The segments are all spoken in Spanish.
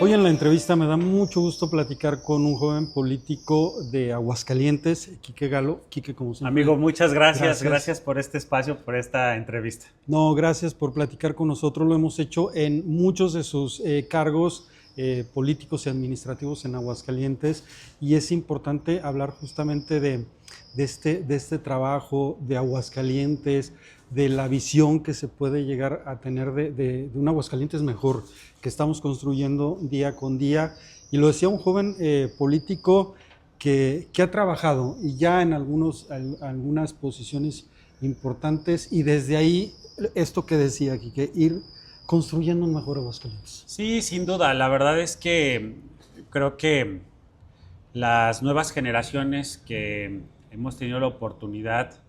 Hoy en la entrevista me da mucho gusto platicar con un joven político de Aguascalientes, Quique Galo. Quique, como siempre. Amigo, muchas gracias. Gracias por este espacio, por esta entrevista. No, gracias por platicar con nosotros. Lo hemos hecho en muchos de sus cargos políticos y administrativos en Aguascalientes, y es importante hablar justamente de este trabajo de Aguascalientes, de la visión que se puede llegar a tener de un Aguascalientes mejor, que estamos construyendo día con día. Y lo decía un joven político que ha trabajado y ya en algunas posiciones importantes, y desde ahí, esto que decía aquí, que ir construyendo un mejor Aguascalientes. Sí, sin duda. La verdad es que creo que las nuevas generaciones que hemos tenido la oportunidad,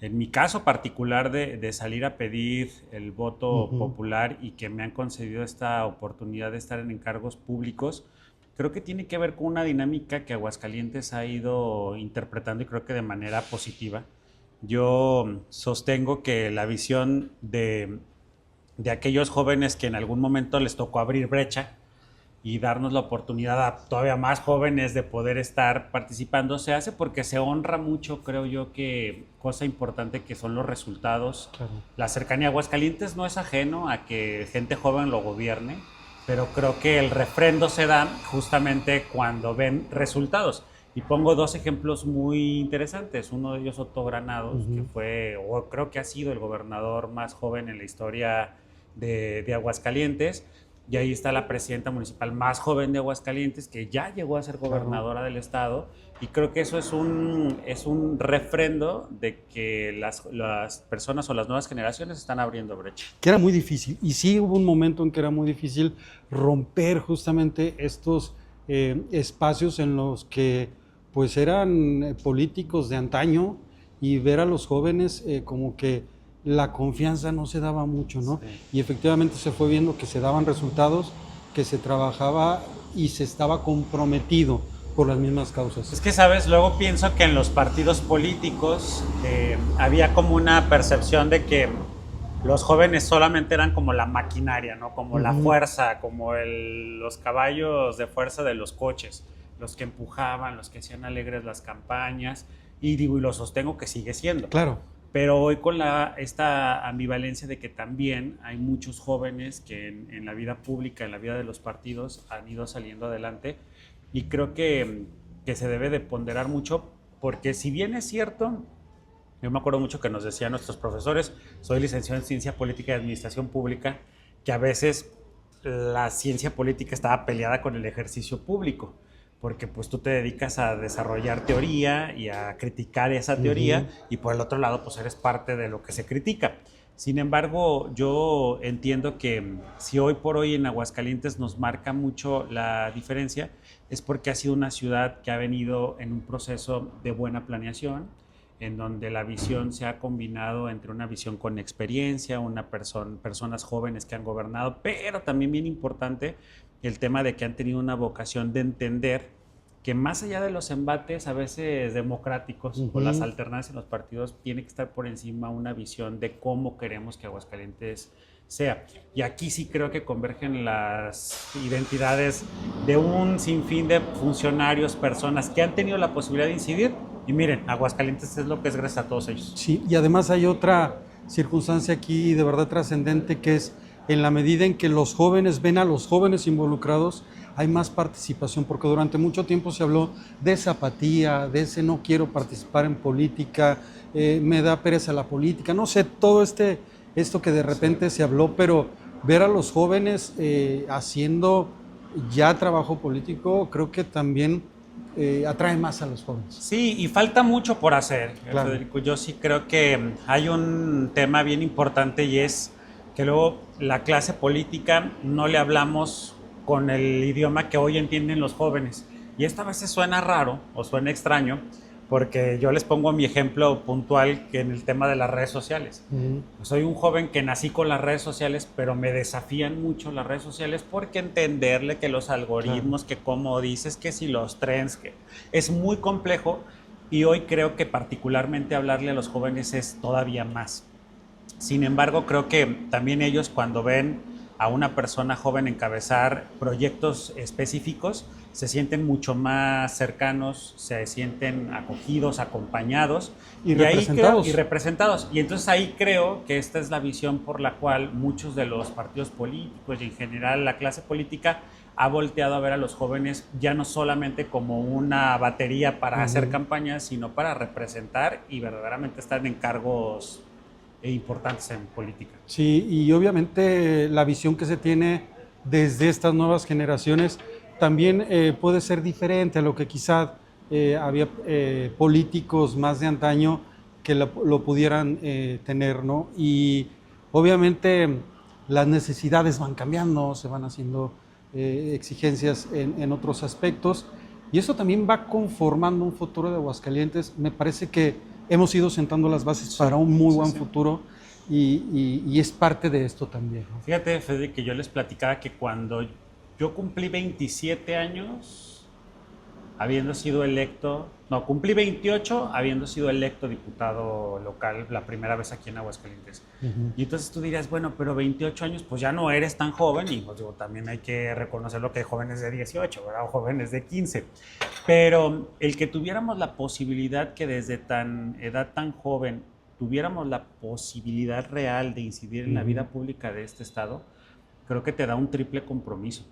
en mi caso particular, de salir a pedir el voto popular y que me han concedido esta oportunidad de estar en encargos públicos, creo que tiene que ver con una dinámica que Aguascalientes ha ido interpretando y creo que de manera positiva. Yo sostengo que la visión de aquellos jóvenes que en algún momento les tocó abrir brecha y darnos la oportunidad a todavía más jóvenes de poder estar participando, se hace porque se honra mucho, creo yo, que cosa importante que son los resultados. Claro. La cercanía a Aguascalientes no es ajeno a que gente joven lo gobierne, pero creo que el refrendo se da justamente cuando ven resultados. Y pongo dos ejemplos muy interesantes. Uno de ellos, Otto Granados, que fue, o creo que ha sido el gobernador más joven en la historia de Aguascalientes. Y ahí está la presidenta municipal más joven de Aguascalientes, que ya llegó a ser gobernadora del estado. Y creo que eso es un refrendo de que las personas o las nuevas generaciones están abriendo brecha. Que era muy difícil, y sí hubo un momento en que era muy difícil romper justamente estos espacios en los que pues eran políticos de antaño, y ver a los jóvenes como que la confianza no se daba mucho, ¿no? Sí. Y efectivamente se fue viendo que se daban resultados, que se trabajaba y se estaba comprometido por las mismas causas. Es que, ¿sabes? Luego pienso que en los partidos políticos había como una percepción de que los jóvenes solamente eran como la maquinaria, ¿no? Como la fuerza, como los caballos de fuerza de los coches, los que empujaban, los que hacían alegres las campañas, y digo, y lo sostengo que sigue siendo. Claro. Pero hoy con esta ambivalencia de que también hay muchos jóvenes que en la vida pública, en la vida de los partidos, han ido saliendo adelante, y creo que se debe de ponderar mucho, porque si bien es cierto, yo me acuerdo mucho que nos decían nuestros profesores, soy licenciado en Ciencia Política y Administración Pública, que a veces la ciencia política estaba peleada con el ejercicio público, porque pues tú te dedicas a desarrollar teoría y a criticar esa teoría, y por el otro lado pues eres parte de lo que se critica. Sin embargo, yo entiendo que si hoy por hoy en Aguascalientes nos marca mucho la diferencia, es porque ha sido una ciudad que ha venido en un proceso de buena planeación, en donde la visión se ha combinado entre una visión con experiencia, personas jóvenes que han gobernado, pero también bien importante el tema de que han tenido una vocación de entender que más allá de los embates a veces democráticos o las alternancias en los partidos, tiene que estar por encima una visión de cómo queremos que Aguascalientes sea. Y aquí sí creo que convergen las identidades de un sinfín de funcionarios, personas que han tenido la posibilidad de incidir. Y miren, Aguascalientes es lo que es gracias a todos ellos. Sí, y además hay otra circunstancia aquí de verdad trascendente, que es en la medida en que los jóvenes ven a los jóvenes involucrados, hay más participación, porque durante mucho tiempo se habló de esa apatía, de ese no quiero participar en política, me da pereza la política, no sé, todo esto que de repente se habló, pero ver a los jóvenes haciendo ya trabajo político, creo que también atrae más a los jóvenes. Sí, y falta mucho por hacer, Claro. Federico. Yo sí creo que hay un tema bien importante, y es que luego la clase política no le hablamos con el idioma que hoy entienden los jóvenes. Y esto a veces suena raro o suena extraño, porque yo les pongo mi ejemplo puntual que en el tema de las redes sociales. Soy un joven que nací con las redes sociales, pero me desafían mucho las redes sociales, porque entenderle que los algoritmos, que como dices, que si los trends, que es muy complejo, y hoy creo que particularmente hablarle a los jóvenes es todavía más. Sin embargo, creo que también ellos, cuando ven a una persona joven encabezar proyectos específicos, se sienten mucho más cercanos, se sienten acogidos, acompañados y representados. Y representados. Y entonces ahí creo que esta es la visión por la cual muchos de los partidos políticos y en general la clase política ha volteado a ver a los jóvenes ya no solamente como una batería para hacer campañas, sino para representar y verdaderamente estar en cargos importantes en política. Sí, y obviamente la visión que se tiene desde estas nuevas generaciones también puede ser diferente a lo que quizá había políticos más de antaño que lo pudieran tener, ¿no? Y obviamente las necesidades van cambiando, se van haciendo exigencias en otros aspectos, y eso también va conformando un futuro de Aguascalientes. Me parece que hemos ido sentando las bases para un muy buen futuro y es parte de esto también, ¿no? Fíjate, Fede, que yo les platicaba que cuando yo cumplí 27 años, habiendo sido electo, no, cumplí 28 habiendo sido electo diputado local la primera vez aquí en Aguascalientes. Y entonces tú dirías, bueno, pero 28 años, pues ya no eres tan joven, y pues digo, también hay que reconocer lo que hay jóvenes de 18, ¿verdad? O jóvenes de 15. Pero el que tuviéramos la posibilidad que desde edad tan joven tuviéramos la posibilidad real de incidir en la vida pública de este estado, creo que te da un triple compromiso.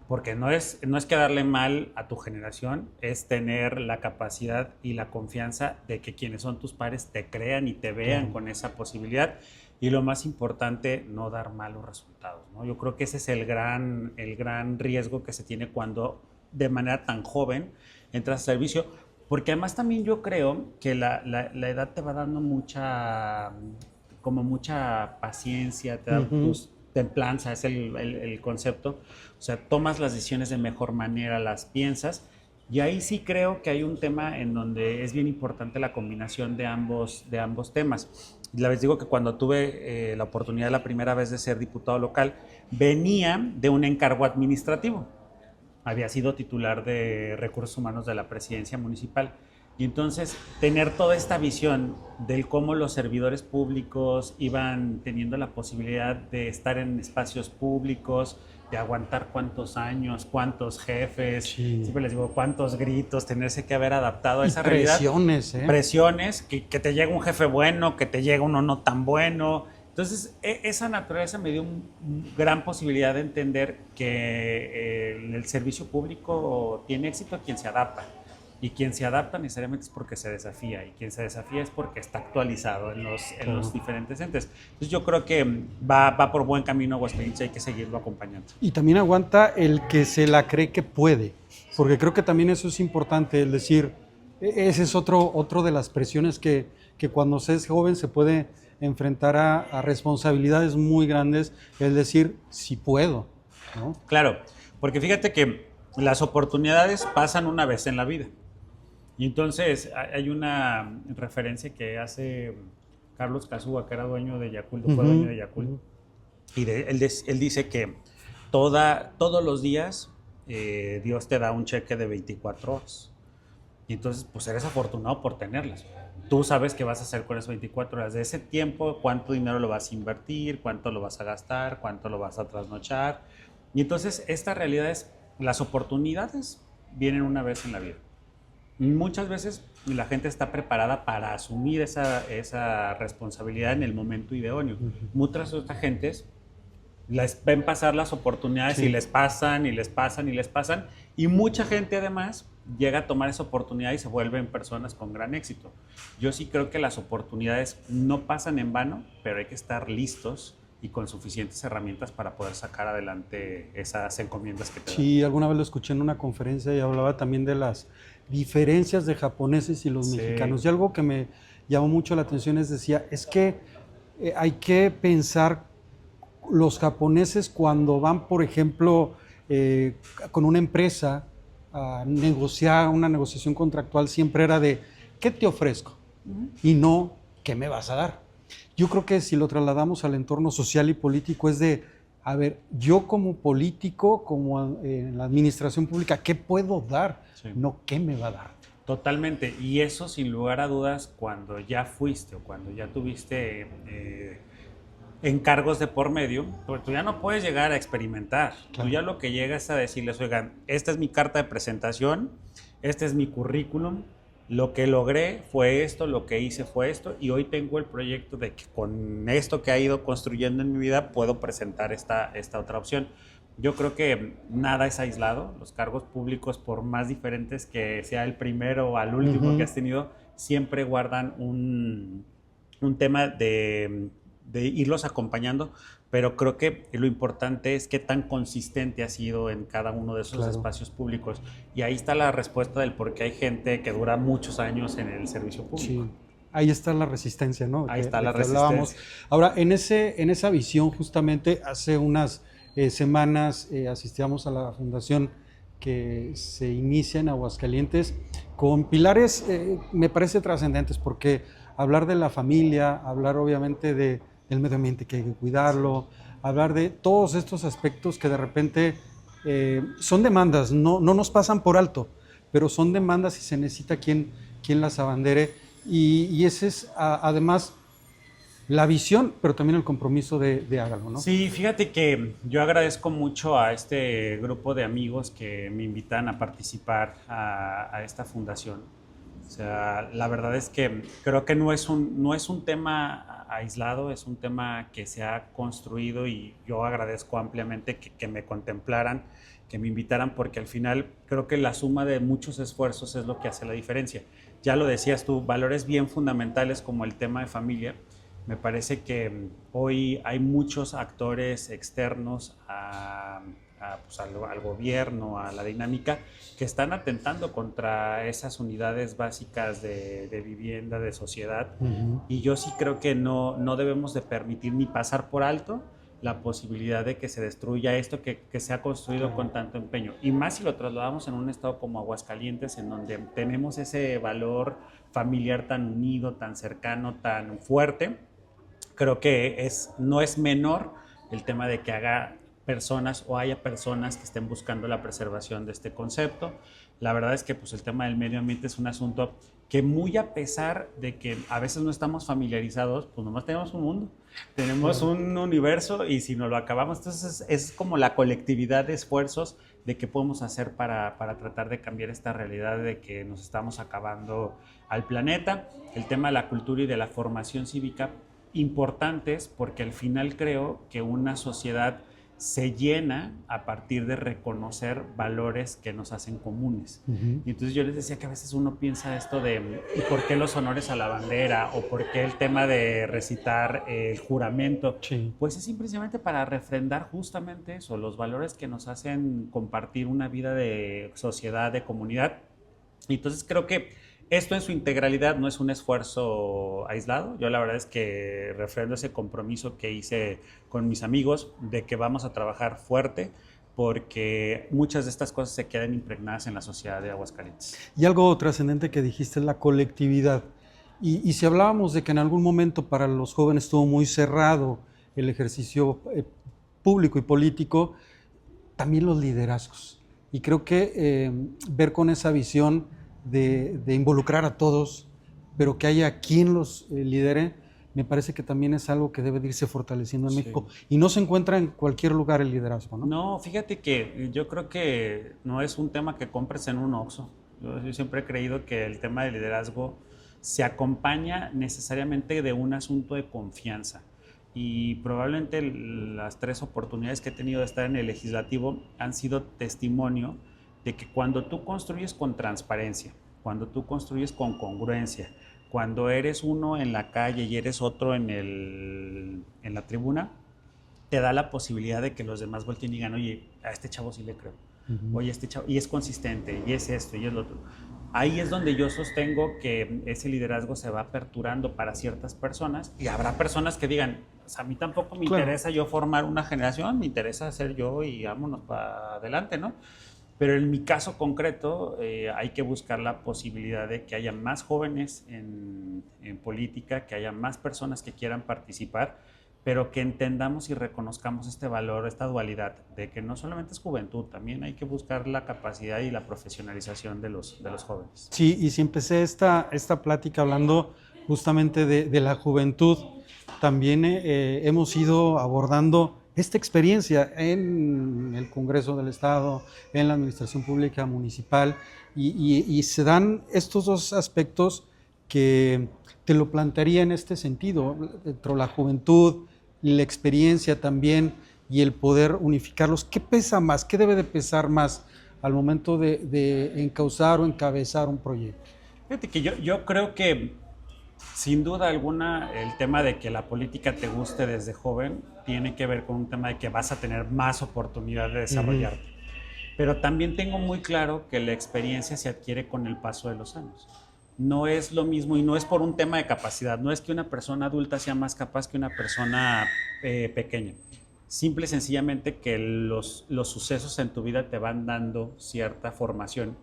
Porque no es quedarle mal a tu generación, es tener la capacidad y la confianza de que quienes son tus pares te crean y te vean con esa posibilidad. Y lo más importante, no dar malos resultados, ¿no? Yo creo que ese es el gran riesgo que se tiene cuando de manera tan joven entras al servicio. Porque además también yo creo que la edad te va dando mucha paciencia, te da templanza, es el concepto. O sea, tomas las decisiones de mejor manera, las piensas, y ahí sí creo que hay un tema en donde es bien importante la combinación de ambos temas. Les digo que cuando tuve la oportunidad la primera vez de ser diputado local, venía de un encargo administrativo. Había sido titular de Recursos Humanos de la Presidencia Municipal. Y entonces tener toda esta visión de cómo los servidores públicos iban teniendo la posibilidad de estar en espacios públicos, de aguantar cuántos años, cuántos jefes, siempre les digo cuántos gritos, tenerse que haber adaptado a esa realidad. Presiones, que te llega un jefe bueno, que te llega uno no tan bueno. Entonces, esa naturaleza me dio una gran posibilidad de entender que el servicio público tiene éxito a quien se adapta. Y quien se adapta necesariamente es porque se desafía, y quien se desafía es porque está actualizado en los diferentes entes. Entonces yo creo que va por buen camino Aguascalientes, hay que seguirlo acompañando. Y también aguanta el que se la cree que puede, porque creo que también eso es importante, es decir, ese es otro de las presiones que cuando se es joven se puede enfrentar a responsabilidades muy grandes, es decir, si puedo, ¿no? Claro, porque fíjate que las oportunidades pasan una vez en la vida. Y entonces hay una referencia que hace Carlos Cazúa, que era dueño de Yakult, fue dueño de Yakult. Y él dice que todos los días Dios te da un cheque de 24 horas. Y entonces, pues eres afortunado por tenerlas. Tú sabes qué vas a hacer con esas 24 horas. De ese tiempo, cuánto dinero lo vas a invertir, cuánto lo vas a gastar, cuánto lo vas a trasnochar. Y entonces, esta realidad es, las oportunidades vienen una vez en la vida. Muchas veces la gente está preparada para asumir esa responsabilidad en el momento idóneo. Muchas otras gentes les ven pasar las oportunidades y les pasan, y les pasan, y les pasan. Y mucha gente además llega a tomar esa oportunidad y se vuelven personas con gran éxito. Yo sí creo que las oportunidades no pasan en vano, pero hay que estar listos y con suficientes herramientas para poder sacar adelante esas encomiendas que te dan. Sí, alguna vez lo escuché en una conferencia y hablaba también de las diferencias de japoneses y los mexicanos. Y algo que me llamó mucho la atención es, decía, es que hay que pensar los japoneses cuando van, por ejemplo, con una empresa a negociar, una negociación contractual, siempre era de, ¿qué te ofrezco? Y no, ¿qué me vas a dar? Yo creo que si lo trasladamos al entorno social y político es de, a ver, yo como político, como en la administración pública, ¿qué puedo dar? Sí. No, ¿qué me va a dar? Totalmente, y eso sin lugar a dudas cuando ya fuiste o cuando ya tuviste en cargos de por medio, porque tú ya no puedes llegar a experimentar. Claro. Tú ya lo que llegas es a decirles, oigan, esta es mi carta de presentación, este es mi currículum, lo que logré fue esto, lo que hice fue esto, y hoy tengo el proyecto de que con esto que ha ido construyendo en mi vida puedo presentar esta otra opción. Yo creo que nada es aislado. Los cargos públicos, por más diferentes que sea el primero o al último que has tenido, siempre guardan un tema de irlos acompañando, pero creo que lo importante es qué tan consistente ha sido en cada uno de esos espacios públicos. Y ahí está la respuesta del por qué hay gente que dura muchos años en el servicio público. Sí. Ahí está la resistencia, ¿no? Ahí está la resistencia. Ahora, en esa visión, justamente, hace unas semanas asistíamos a la fundación que se inicia en Aguascalientes con pilares, me parece trascendentes, porque hablar de la familia, hablar obviamente del medio ambiente, que hay que cuidarlo, hablar de todos estos aspectos que de repente son demandas, no nos pasan por alto, pero son demandas y se necesita quien las abandere, y ese es además la visión, pero también el compromiso de hágalo, ¿no? Sí, fíjate que yo agradezco mucho a este grupo de amigos que me invitan a participar a esta fundación. O sea, la verdad es que creo que no es un tema aislado, es un tema que se ha construido, y yo agradezco ampliamente que me contemplaran, que me invitaran, porque al final creo que la suma de muchos esfuerzos es lo que hace la diferencia. Ya lo decías tú, valores bien fundamentales como el tema de familia. Me parece que hoy hay muchos actores externos pues al gobierno, a la dinámica, que están atentando contra esas unidades básicas de vivienda, de sociedad. Y yo sí creo que no debemos de permitir ni pasar por alto la posibilidad de que se destruya esto que se ha construido con tanto empeño. Y más si lo trasladamos en un estado como Aguascalientes, en donde tenemos ese valor familiar tan unido, tan cercano, tan fuerte. Creo que no es menor el tema de que haya personas que estén buscando la preservación de este concepto. La verdad es que pues, el tema del medio ambiente es un asunto que, muy a pesar de que a veces no estamos familiarizados, pues nomás tenemos un mundo, tenemos un universo, y si nos lo acabamos, entonces es como la colectividad de esfuerzos de qué podemos hacer para tratar de cambiar esta realidad de que nos estamos acabando al planeta. El tema de la cultura y de la formación cívica, importantes, porque al final creo que una sociedad se llena a partir de reconocer valores que nos hacen comunes. Y entonces yo les decía que a veces uno piensa esto de ¿y por qué los honores a la bandera? ¿O por qué el tema de recitar el juramento? Sí. Pues es simplemente para refrendar justamente eso, los valores que nos hacen compartir una vida de sociedad, de comunidad. Y entonces creo que esto en su integralidad no es un esfuerzo aislado. Yo la verdad es que refrendo ese compromiso que hice con mis amigos de que vamos a trabajar fuerte, porque muchas de estas cosas se quedan impregnadas en la sociedad de Aguascalientes. Y algo trascendente que dijiste es la colectividad. Y si hablábamos de que en algún momento para los jóvenes estuvo muy cerrado el ejercicio público y político, también los liderazgos. Y creo que ver con esa visión de involucrar a todos, pero que haya quien los lidere, me parece que también es algo que debe de irse fortaleciendo en México. Y no se encuentra en cualquier lugar el liderazgo, ¿no? No, fíjate que yo creo que no es un tema que compres en un Oxxo. Yo siempre he creído que el tema del liderazgo se acompaña necesariamente de un asunto de confianza. Y probablemente las 3 oportunidades que he tenido de estar en el legislativo han sido testimonio de que cuando tú construyes con transparencia, cuando tú construyes con congruencia, cuando eres uno en la calle y eres otro en la tribuna, te da la posibilidad de que los demás volteen y digan, oye, a este chavo sí le creo. Oye, este chavo, y es consistente, y es esto, y es lo otro. Ahí es donde yo sostengo que ese liderazgo se va aperturando para ciertas personas, y habrá personas que digan, pues a mí tampoco me interesa yo formar una generación, me interesa ser yo y vámonos para adelante, ¿no? Pero en mi caso concreto hay que buscar la posibilidad de que haya más jóvenes en política, que haya más personas que quieran participar, pero que entendamos y reconozcamos este valor, esta dualidad, de que no solamente es juventud, también hay que buscar la capacidad y la profesionalización de los jóvenes. Sí, y si empecé esta plática hablando justamente de la juventud, también hemos ido abordando esta experiencia en el Congreso del Estado, en la Administración Pública Municipal, y se dan estos dos aspectos que te lo plantearía en este sentido, dentro de la juventud, la experiencia también y el poder unificarlos. ¿Qué pesa más? ¿Qué debe de pesar más al momento de encauzar o encabezar un proyecto? Fíjate que yo creo que sin duda alguna el tema de que la política te guste desde joven tiene que ver con un tema de que vas a tener más oportunidad de desarrollarte. Pero también tengo muy claro que la experiencia se adquiere con el paso de los años. No es lo mismo y no es por un tema de capacidad, no es que una persona adulta sea más capaz que una persona pequeña. Simple y sencillamente que los sucesos en tu vida te van dando cierta formación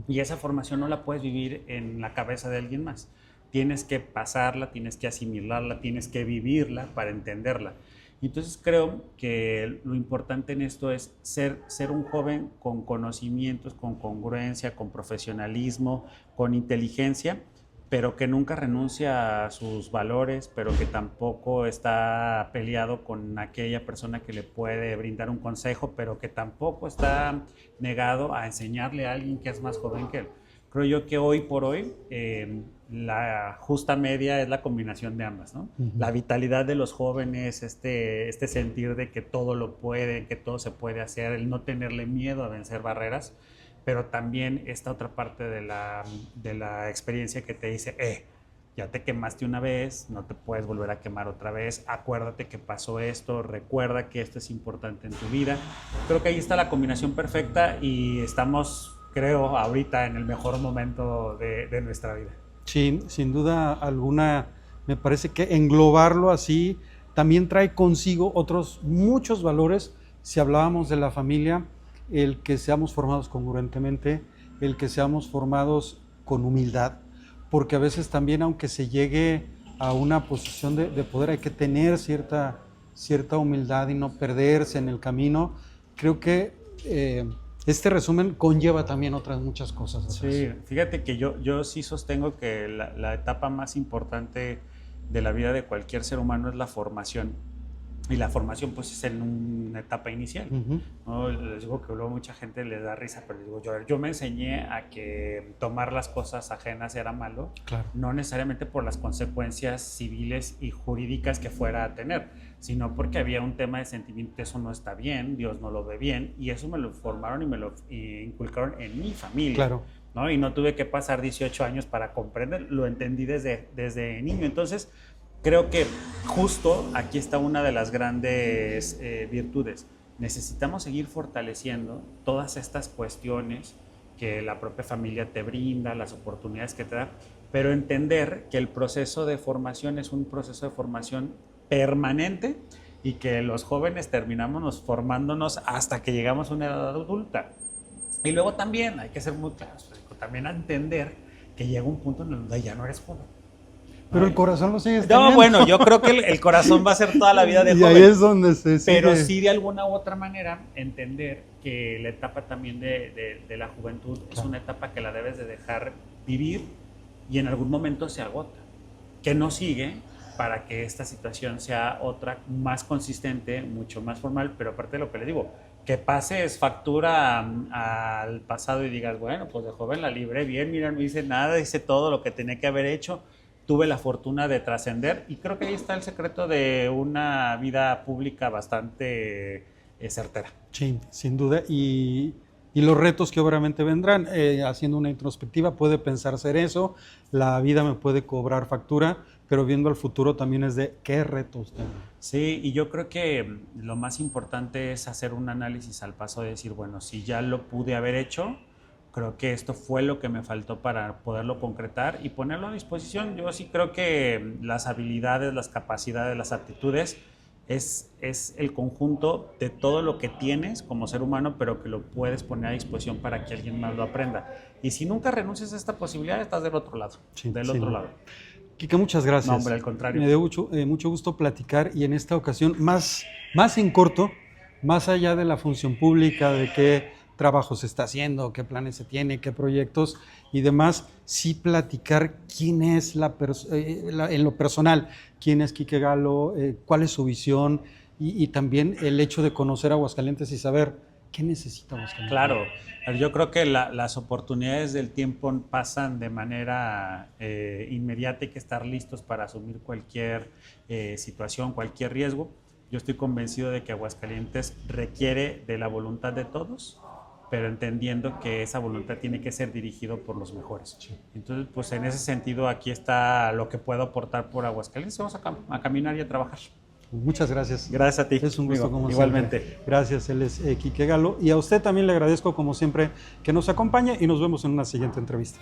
y esa formación no la puedes vivir en la cabeza de alguien más. Tienes que pasarla, tienes que asimilarla, tienes que vivirla para entenderla. Y entonces creo que lo importante en esto es ser un joven con conocimientos, con congruencia, con profesionalismo, con inteligencia, pero que nunca renuncia a sus valores, pero que tampoco está peleado con aquella persona que le puede brindar un consejo, pero que tampoco está negado a enseñarle a alguien que es más joven que él. Creo yo que hoy por hoy la justa media es la combinación de ambas, ¿no? La vitalidad de los jóvenes, este sentir de que todo lo pueden, que todo se puede hacer, el no tenerle miedo a vencer barreras, pero también esta otra parte de la experiencia que te dice, ya te quemaste una vez, no te puedes volver a quemar otra vez, acuérdate que pasó esto, recuerda que esto es importante en tu vida. Creo que ahí está la combinación perfecta y estamos, creo, ahorita en el mejor momento de nuestra vida. Sí, sin duda alguna, me parece que englobarlo así también trae consigo otros muchos valores. Si hablábamos de la familia, el que seamos formados congruentemente, el que seamos formados con humildad, porque a veces también, aunque se llegue a una posición de poder, hay que tener cierta humildad y no perderse en el camino. Creo que este resumen conlleva también otras muchas cosas. Sí, fíjate que yo sí sostengo que la etapa más importante de la vida de cualquier ser humano es la formación. Y la formación pues es en una etapa inicial, ¿no? Les digo que luego mucha gente les da risa, pero digo, yo me enseñé a que tomar las cosas ajenas era malo, claro. No necesariamente por las consecuencias civiles y jurídicas que fuera a tener, sino porque había un tema de sentimiento, eso no está bien, Dios no lo ve bien, y eso me lo formaron y me lo inculcaron en mi familia. Claro. ¿No? Y no tuve que pasar 18 años para comprender, lo entendí desde niño. Entonces, creo que justo aquí está una de las grandes virtudes. Necesitamos seguir fortaleciendo todas estas cuestiones que la propia familia te brinda, las oportunidades que te da, pero entender que el proceso de formación es un proceso de formación permanente y que los jóvenes terminamos formándonos hasta que llegamos a una edad adulta. Y luego también hay que ser muy claros, también a entender que llega un punto en donde ya no eres joven. Pero el corazón lo sigues teniendo. No, bueno, yo creo que el corazón va a ser toda la vida de joven. Y ahí es donde se sigue. Pero sí, de alguna u otra manera, entender que la etapa también de la juventud es una etapa que la debes de dejar vivir y en algún momento se agota. Que no sigue para que esta situación sea otra más consistente, mucho más formal, pero aparte de lo que les digo, que pases factura al pasado y digas, bueno, pues de joven la libré bien, mira, no hice nada, hice todo lo que tenía que haber hecho, tuve la fortuna de trascender y creo que ahí está el secreto de una vida pública bastante certera. Sí, sin duda, y los retos que obviamente vendrán, haciendo una introspectiva puede pensarse en eso, la vida me puede cobrar factura, pero viendo al futuro también es de qué retos tengo. Sí, y yo creo que lo más importante es hacer un análisis al paso de decir, bueno, si ya lo pude haber hecho, creo que esto fue lo que me faltó para poderlo concretar y ponerlo a disposición. Yo sí creo que las habilidades, las capacidades, las aptitudes es el conjunto de todo lo que tienes como ser humano, pero que lo puedes poner a disposición para que alguien más lo aprenda. Y si nunca renuncias a esta posibilidad, estás del otro lado. Sí, otro lado. Quique, muchas gracias. No, hombre, al contrario. Me dio mucho gusto platicar y en esta ocasión más en corto, más allá de la función pública, de qué trabajo se está haciendo, qué planes se tiene, qué proyectos y demás, sí platicar quién es en lo personal, quién es Quique Galo, cuál es su visión y también el hecho de conocer Aguascalientes y saber qué necesita Aguascalientes. Claro, yo creo que las oportunidades del tiempo pasan de manera inmediata, hay que estar listos para asumir cualquier situación, cualquier riesgo. Yo estoy convencido de que Aguascalientes requiere de la voluntad de todos, pero entendiendo que esa voluntad tiene que ser dirigido por los mejores. Sí. Entonces, pues en ese sentido, aquí está lo que puedo aportar por Aguascalientes. Vamos a caminar y a trabajar. Muchas gracias. Gracias a ti. Es un gusto, como igualmente. Siempre. Gracias, él es Quique Galo. Y a usted también le agradezco, como siempre, que nos acompañe y nos vemos en una siguiente entrevista.